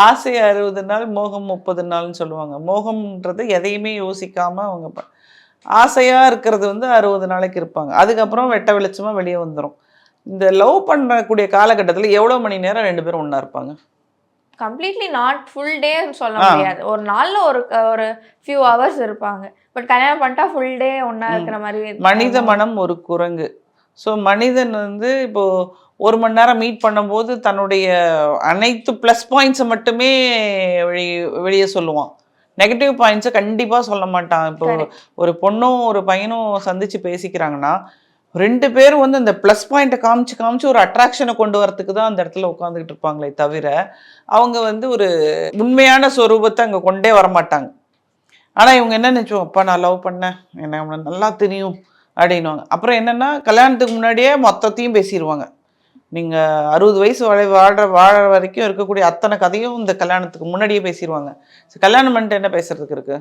ஆசை 60 நாள், மோகம் 30 நாள்னு சொல்லுவாங்க. மோகம்ன்றது எதையுமே யோசிக்காம அவங்க ஆசையா இருக்கிறது வந்து 60 நாளைக்கு இருப்பாங்க. அதுக்கப்புறம் வெட்ட வெளிச்சமா வெளிய வந்துரும். இந்த லவ் பண்ணக்கூடிய காலகட்டத்தில எவ்வளோ மணி நேரம் 2 பேரும் ஒண்ணா இருப்பாங்க? கம்ப்ளீட்லி நாட் ஃபுல் டே சொல்ல ஆ. முடியாது. ஒரு நாள்ல ஒரு ஃபியூ ஹவர்ஸ் இருப்பாங்க. பட் கல்யாணம் பண்ணிட்டா ஃபுல் டே ஒண்ணா ம். இருக்கிற மாரி மனித மனம் ஒரு குரங்கு. ஸோ மனிதன் வந்து இப்போ 1 மணி நேரம் மீட் பண்ணும்போது தன்னுடைய அனைத்து ப்ளஸ் பாயிண்ட்ஸ மட்டுமே வெளி வெளிய சொல்லுவான். நெகட்டிவ் பாயிண்ட்ஸ கண்டிப்பா சொல்ல மாட்டான். இப்போ கரெக்ட். ஒரு பொண்ணும், ஒரு பையனும் சந்திச்சு பேசிக்கிறாங்கன்னா, 2 பேரும் வந்து அந்த ப்ளஸ் பாயிண்ட்ட காமிச்சு, காமிச்சு ஒரு அட்ராக்ஷன கொண்டு வரதுக்கு தான் அந்த இடத்துல உட்காந்துக்கிட்டு இருப்பாங்களே தவிர, அவங்க வந்து ஒரு உண்மையான சொரூபத்த அங்க கொண்டே வரமாட்டாங்க. ஆனா இவங்க என்ன நினைச்சுவாங்க, "அப்பா நான் லவ் பண்ணேன். என்ன அவன நல்லா தெரியும்." அப்படின்னுவாங்க. அப்புறம் என்னன்னா, கல்யாணத்துக்கு முன்னாடியே மொத்தத்தையும் பேசிருவாங்க. நீங்க 60 வயசு வாழற வரைக்கும் இருக்கக்கூடிய அத்தன கதையும் இந்த கல்யாணத்துக்கு முன்னாடியே பேசிருவாங்க. கல்யாணம் பண்ணிட்டு என்ன பேசுறதுக்கு இருக்கு?